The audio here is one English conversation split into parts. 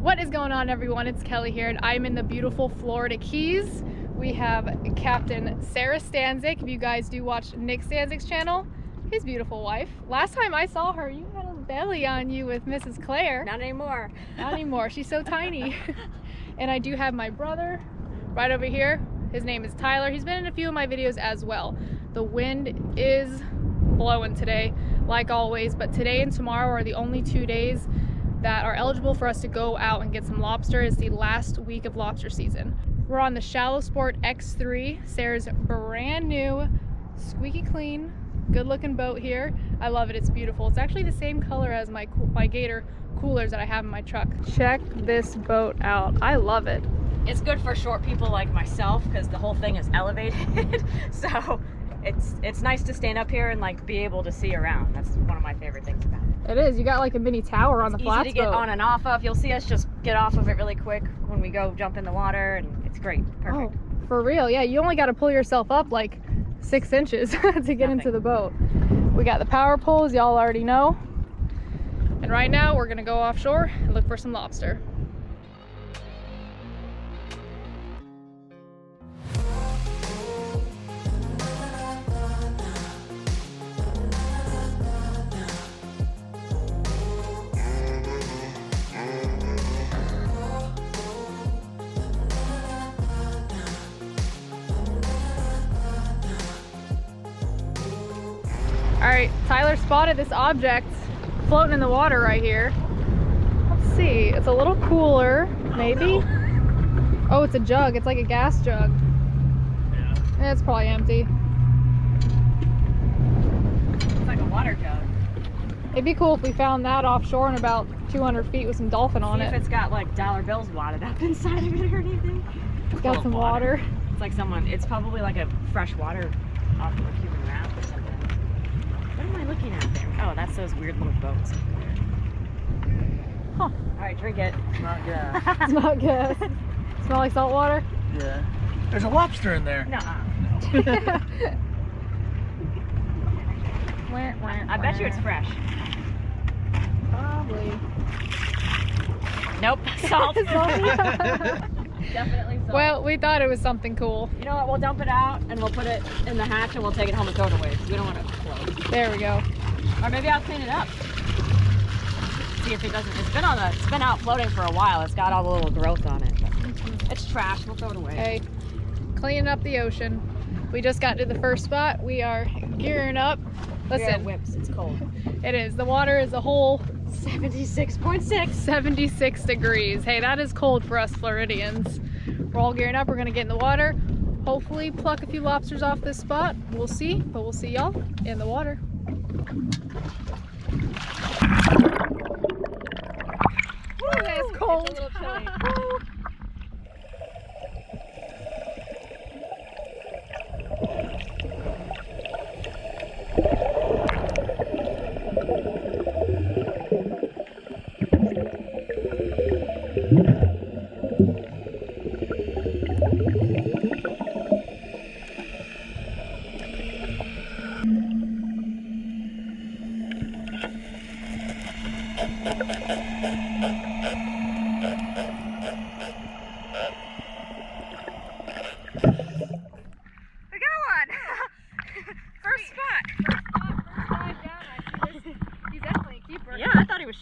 What is going on, everyone? It's Kelly here, and I'm in the beautiful Florida Keys. We have Captain Sara Stanzik. If you guys do watch Nick Stanzik's channel, his beautiful wife. Last time I saw her, you had a belly on you with Mrs. Claire. Not anymore. Not anymore. She's so tiny. And I do have my brother right over here. His name is Tyler. He's been in a few of my videos as well. The wind is blowing today, like always, but today and tomorrow are the only 2 days that are eligible for us to go out and get some lobster. It's the last week of lobster season. We're on the Shallow Sport X3, Sarah's brand new, squeaky clean, good looking boat here. I love it, it's beautiful. It's actually the same color as my Gator coolers that I have in my truck. Check this boat out, I love it. It's good for short people like myself because the whole thing is elevated. So it's nice to stand up here and like be able to see around. That's one of my favorite things about it. It is. You got like a mini tower on the flats boat. Easy to get on and off of. You'll see us just get off of it really quick when we go jump in the water, and it's great. Perfect. Oh, for real. Yeah, you only got to pull yourself up like 6 inches to get into the boat. We got the power poles, y'all already know. And right now we're gonna go offshore and look for some lobster. Alright, Tyler spotted this object floating in the water right here. Let's see, it's a little cooler, maybe? Oh, it's a jug, it's like a gas jug. Yeah. It's probably empty. It's like a water jug. It'd be cool if we found that offshore in about 200 feet with some dolphin on it. See if it's got like dollar bills wadded up inside of it or anything. It's got some water. It's like it's probably like a fresh water off of a human raft or something. What am I looking at there? Oh, that's those weird little boats. Huh. Alright, drink it. Not good. It's not good. Smell like salt water? Yeah. There's a lobster in there. Nuh-uh. I bet you it's fresh. Probably. Nope. Salt. Definitely salt. Well, we thought it was something cool. You know what? We'll dump it out and we'll put it in the hatch and we'll take it home and throw it away. We don't want it to float. There we go. Or maybe I'll clean it up. See if it doesn't. It's been out floating for a while. It's got all the little growth on it. But it's trash. We'll throw it away. Hey, cleaning up the ocean. We just got to the first spot. We are gearing up. Listen, whips. It's cold. It is. The water is a whole 76.6. 76 degrees. Hey, that is cold for us Floridians. We're all gearing up. We're gonna get in the water. Hopefully pluck a few lobsters off this spot. We'll see, but we'll see y'all in the water. Woo, it's cold. It's a little chilly.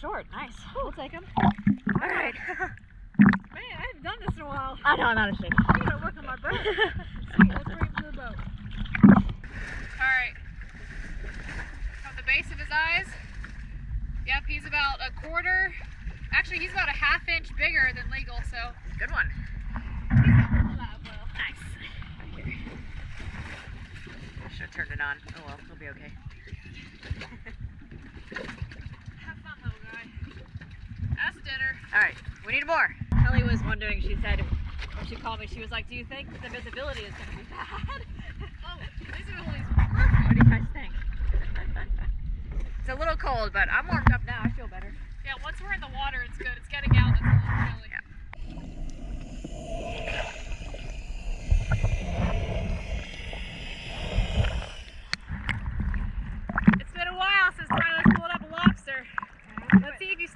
Short. Nice. We'll take him. All right. Man, I haven't done this in a while. I know, I'm out of shape. I gotta work on my boat. Sweet, let's bring him to the boat. Alright. From the base of his eyes, yep, he's about a quarter. Actually, he's about a ½ inch bigger than legal, so. Good one. Nice. Here. I should have turned it on. Oh well, it'll be okay. That's dinner. Alright, we need more. Kelly was wondering, she said, when she called me, she was like, do you think the visibility is going to be bad? Oh, visibility is perfect. What do you guys think? It's a little cold, but I'm warmed up now. I feel better. Yeah, once we're in the water, it's good. It's getting out. It's a little chilly. Yeah.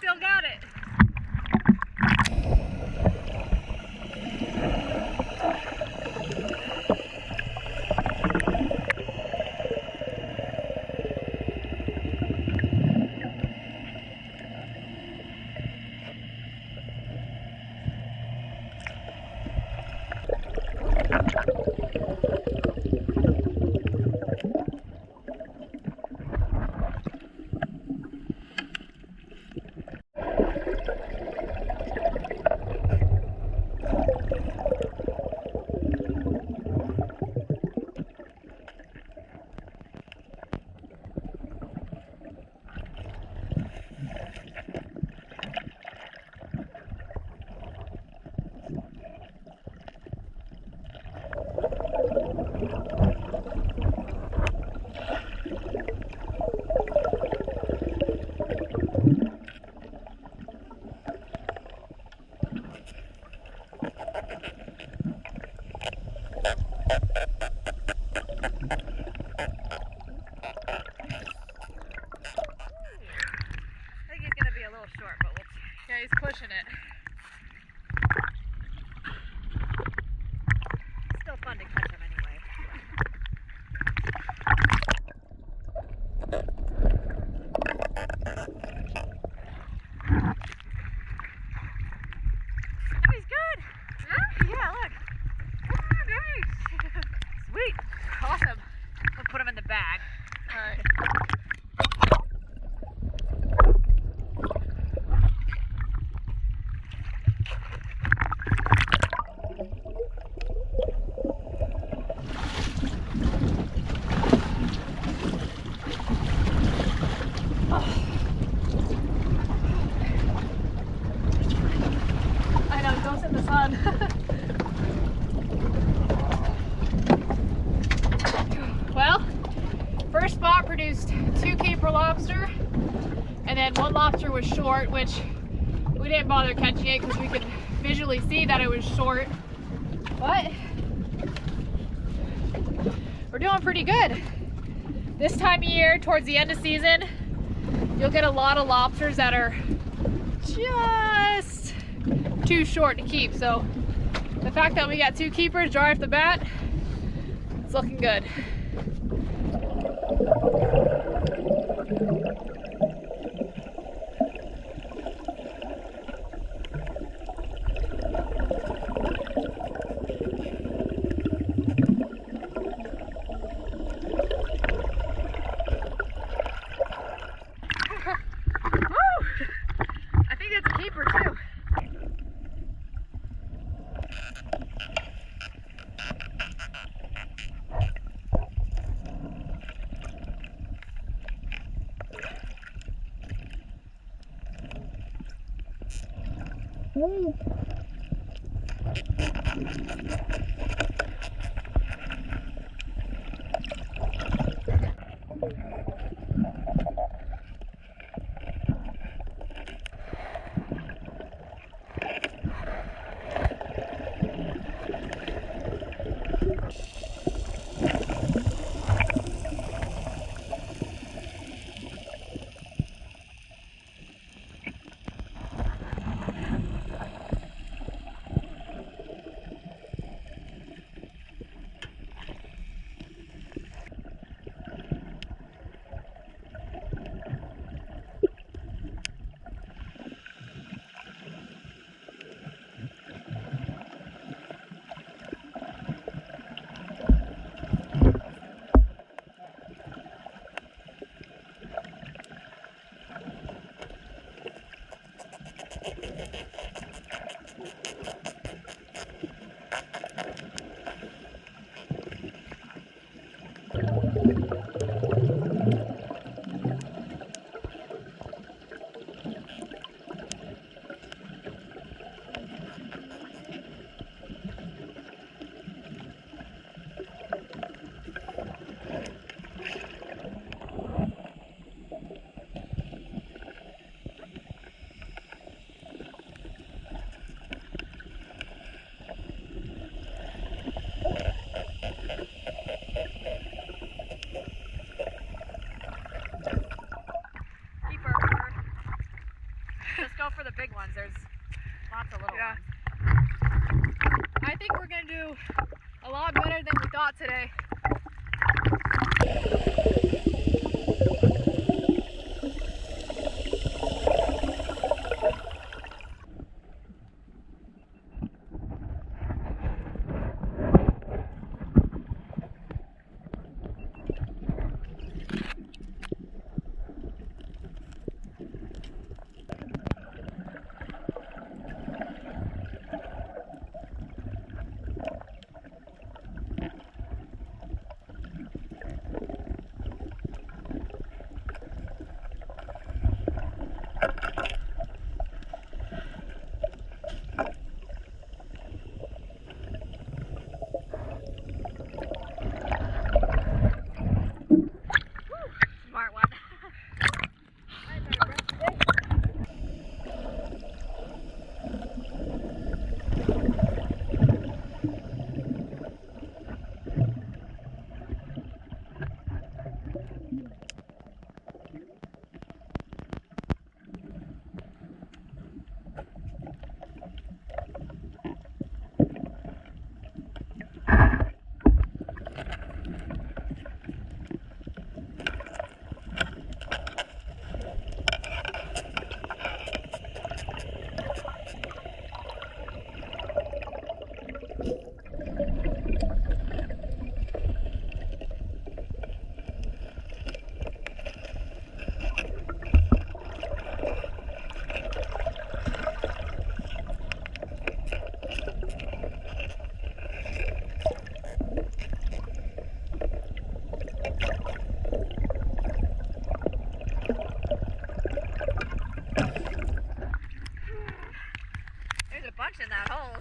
still got it. think he's gonna be a little short, but we'll see. Yeah, he's pushing it. Still fun to catch him anyway. Oh, he's good. Yeah, look. Oh, nice. Sweet. Awesome. We'll put him in the bag. All right. I know, don't sit in the sun. Well, first spot produced 2 keeper lobster, and then 1 lobster was short, which we didn't bother catching it because we could visually see that it was short. But we're doing pretty good. This time of year, towards the end of season, you'll get a lot of lobsters that are just too short to keep. So the fact that we got 2 keepers right off the bat, it's looking good. I think that's a keeper too. Just go for the big ones. There's lots of little ones. I think we're gonna do a lot better than we thought today. a bunch in that hole.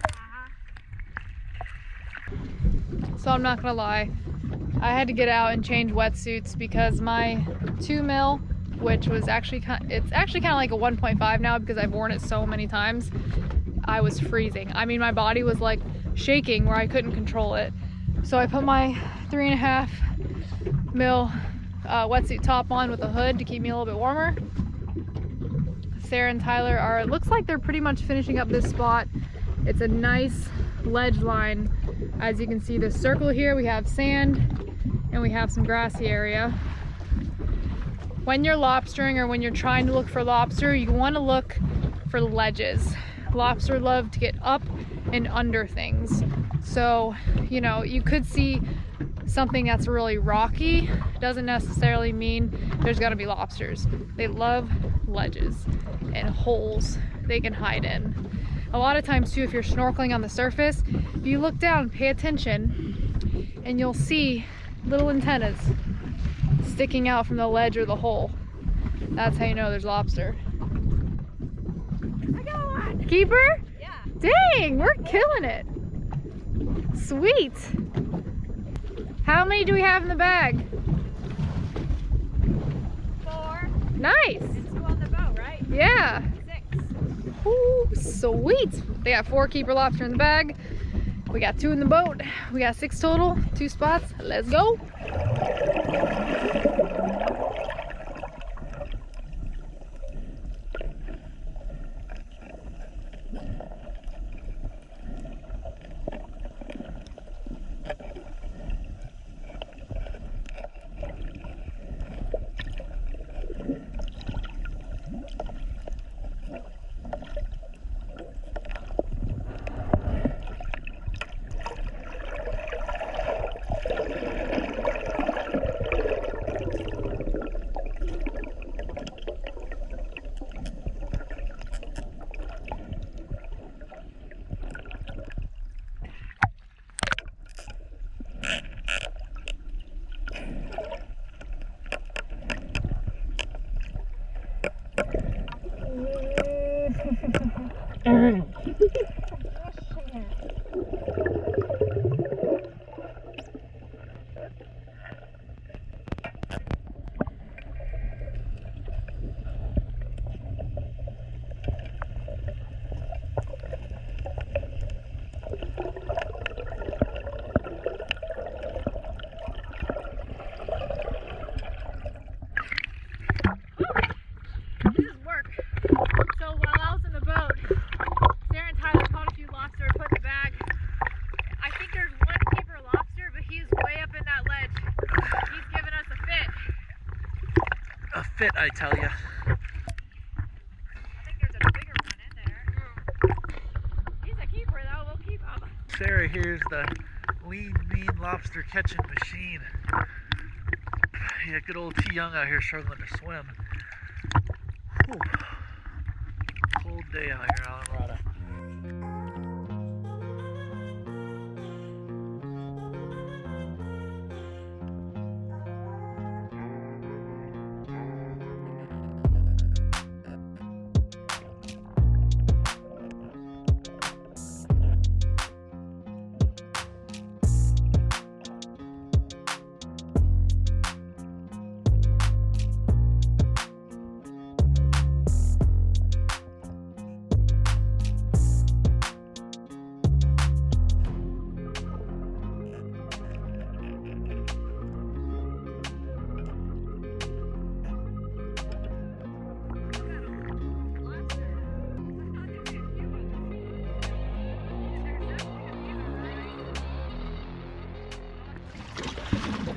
So I'm not gonna lie, I had to get out and change wetsuits because my 2 mil, which was actually it's actually kind of like a 1.5 now because I've worn it so many times, I was freezing. I mean, my body was like shaking where I couldn't control it. So I put my 3.5 mil wetsuit top on with a hood to keep me a little bit warmer. Sarah and Tyler are, it looks like they're pretty much finishing up this spot. It's a nice ledge line. As you can see, this circle here, we have sand and we have some grassy area. When you're lobstering or when you're trying to look for lobster, you want to look for ledges. Lobster love to get up and under things. So, you know, you could see something that's really rocky. Doesn't necessarily mean there's gonna be lobsters. They love ledges and holes they can hide in. A lot of times too, if you're snorkeling on the surface, if you look down, pay attention, and you'll see little antennas sticking out from the ledge or the hole. That's how you know there's lobster. I got one! Keeper? Yeah. Dang, we're killing it. Sweet. How many do we have in the bag? 4. Nice. And 2 on the boat, right? Yeah. 6. Ooh, sweet. They got 4 keeper lobster in the bag. We got 2 in the boat. We got 6 total, 2 spots. Let's go. I tell you. I think there's a bigger one in there. He's a keeper though, we'll keep him. Sarah here's the lean, mean lobster catching machine. Yeah, good old T Young out here struggling to swim. Whew. Cold day out here in Islamorada.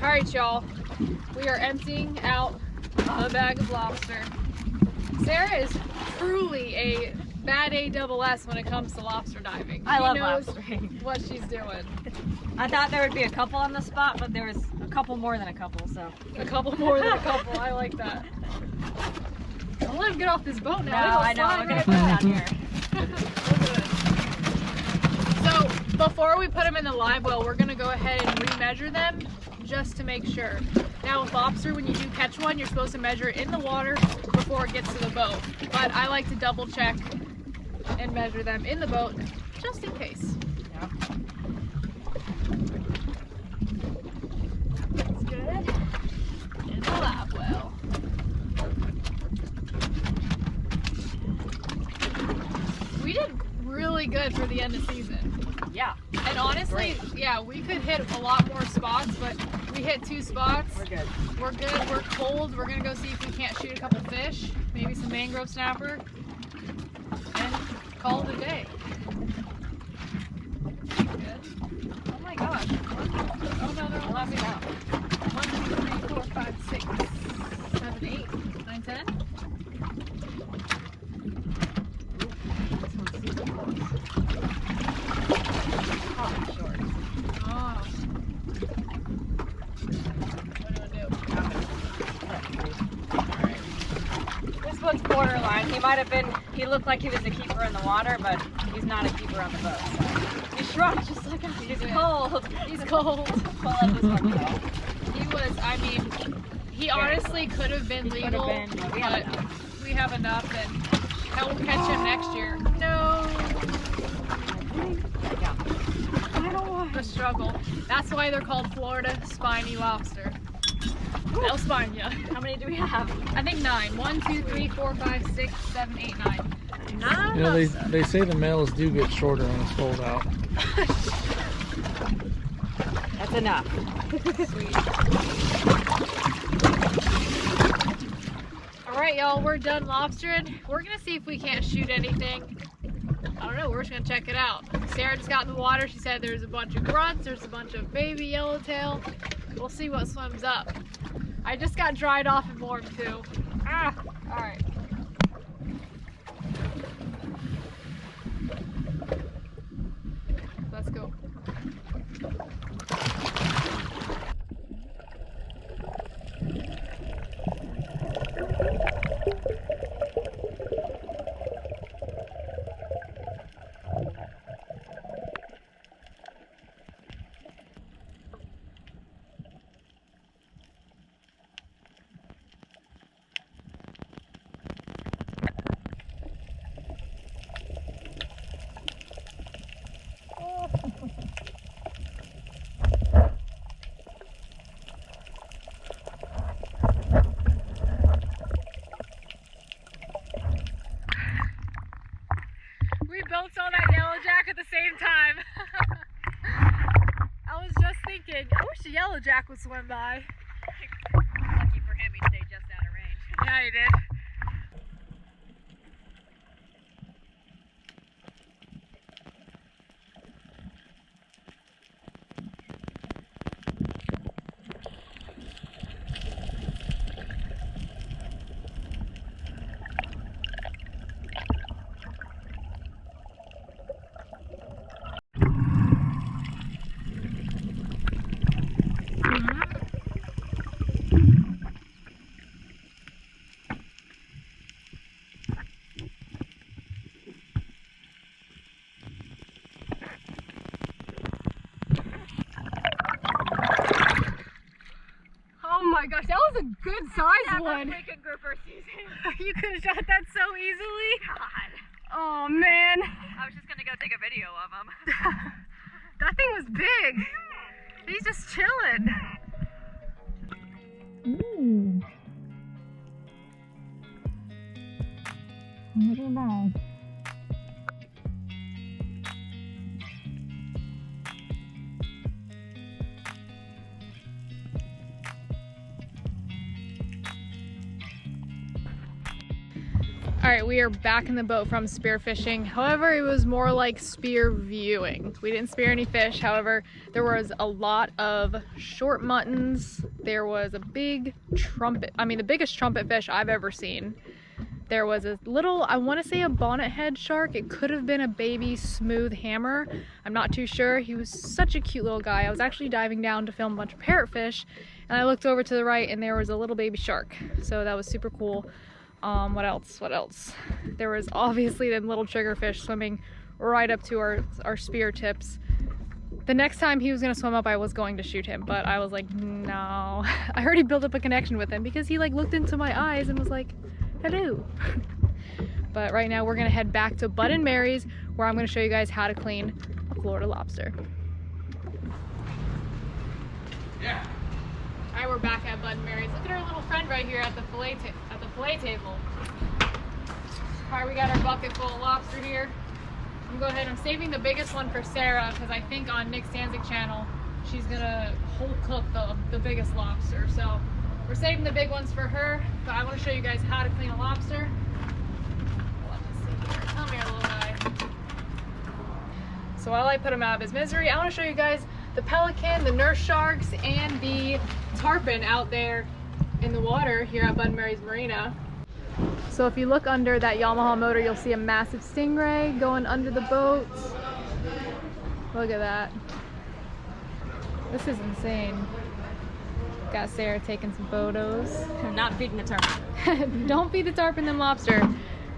Alright y'all, we are emptying out a bag of lobster. Sarah is truly a bad ASS when it comes to lobster diving. I love knows lobstering. what she's doing. I thought there would be a couple on the spot, but there was a couple more than a couple, so. A couple more than a couple, I like that. I'll let him get off this boat No, now. I know, we're gonna put it down here. So, before we put them in the live well, we're gonna go ahead and remeasure them just to make sure. Now with lobster, when you do catch one, you're supposed to measure it in the water before it gets to the boat. But I like to double check and measure them in the boat just in case. Yeah. That's good. In the lab well. We did really good for the end of season. Yeah. And honestly, yeah, we could hit a lot more spots, but we hit 2 spots. We're good. We're good. We're cold. We're gonna go see if we can't shoot a couple fish, maybe some mangrove snapper, and call it a day. Good. Oh my gosh. Oh no, they're all last out. 1, 2, 3, 4, 5, 6, 7, 8, 9, 10. This one's super close. Probably short. Oh. What do I do? Alright. This one's borderline. He might have been, he looked like he was a keeper in the water, but he's not a keeper on the boat. So. He shrugged just like us. He's cold. He's cold. We'll let this one go. He was, I mean, he honestly could have been legal, been, but we have enough. and I will catch him next year. No. Yeah. Final one. The struggle. That's why they're called Florida spiny lobster. They'll spine ya. How many do we have? I think 9. 1, 2, 3, 4, 5, 6, 7, 8, 9. 9 You know, lobster. they say the males do get shorter when it's cold out. That's enough. Sweet. Alright y'all, we're done lobstering. We're gonna see if we can't shoot anything. I don't know, we're just gonna check it out. Sarah just got in the water. She said there's a bunch of grunts, there's a bunch of baby yellowtail. We'll see what swims up. I just got dried off and warm too. Ah, alright. Let's go. We both saw that yellow jack at the same time. I was just thinking, I wish the yellow jack would swim by. Lucky for him, he stayed just out of range. Yeah, he did. Oh my gosh, that was a good size one. Freaking grouper season. You could have shot that so easily. God. Oh man. I was just gonna go take a video of him. That thing was big. He's just chilling. Ooh. Little ball. Alright, we are back in the boat from spearfishing. However, it was more like spear viewing. We didn't spear any fish. However, there was a lot of short muttons. There was a big trumpet. I mean, the biggest trumpet fish I've ever seen. There was a little, I want to say a bonnet head shark. It could have been a baby smooth hammer. I'm not too sure. He was such a cute little guy. I was actually diving down to film a bunch of parrotfish, and I looked over to the right and there was a little baby shark. So that was super cool. What else? There was obviously them little triggerfish swimming right up to our spear tips. The next time he was gonna swim up, I was going to shoot him, but I was like, no. I already built up a connection with him because he like looked into my eyes and was like, hello. But right now we're gonna head back to Bud & Mary's, where I'm gonna show you guys how to clean a Florida lobster. Yeah. All right, we're back at Bud & Mary's. Look at our little friend right here at the fillet table. All right, we got our bucket full of lobster here. I'm gonna go ahead. I'm saving the biggest one for Sara because I think on Nick Stanzik's channel she's gonna whole cook the biggest lobster. So we're saving the big ones for her. But I want to show you guys how to clean a lobster. Let me see here. Come here, little guy. So while I put him out of his misery, I want to show you guys the pelican, the nurse sharks, and the tarpon out there in the water here at Bud & Mary's Marina. So if you look under that Yamaha motor, you'll see a massive stingray going under the boat. Look at that. This is insane. Got Sara taking some photos. I'm not feeding the tarpon. Don't feed the tarpon them lobster.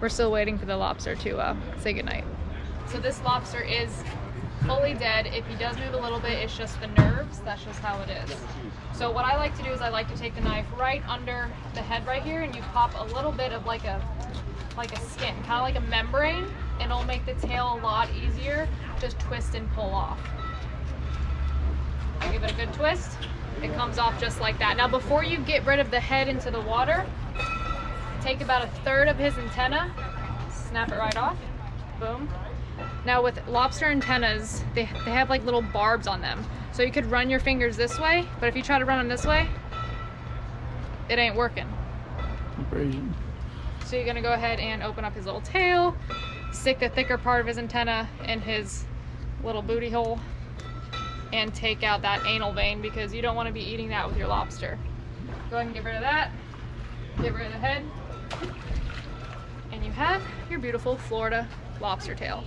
We're still waiting for the lobster to say goodnight. So this lobster is fully dead. If he does move a little bit, it's just the nerves. That's just how it is. So what I like to do is I like to take the knife right under the head right here, and you pop a little bit of like a skin, kind of like a membrane, and it'll make the tail a lot easier. Just twist and pull off. I give it a good twist. It comes off just like that. Now before you get rid of the head into the water, take about 1/3 of his antenna, snap it right off, boom. Now with lobster antennas, they have like little barbs on them. So you could run your fingers this way, but if you try to run them this way, it ain't working. Abrasion. So you're gonna go ahead and open up his little tail, stick the thicker part of his antenna in his little booty hole, and take out that anal vein because you don't want to be eating that with your lobster. Go ahead and get rid of that, get rid of the head, and you have your beautiful Florida lobster tail.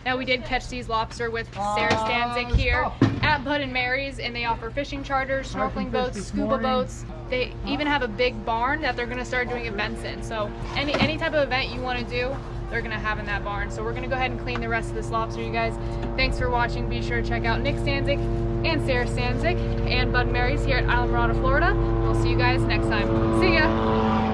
Now we did catch these lobster with Sara Stanzik here at Bud & Mary's, and they offer fishing charters, snorkeling boats, scuba boats. They even have a big barn that they're gonna start doing events in. So any type of event you wanna do, they're gonna have in that barn. So we're gonna go ahead and clean the rest of this lobster, you guys. Thanks for watching. Be sure to check out Nick Stanzik and Sara Stanzik and Bud & Mary's here at Islamorada, Florida. We'll see you guys next time. See ya.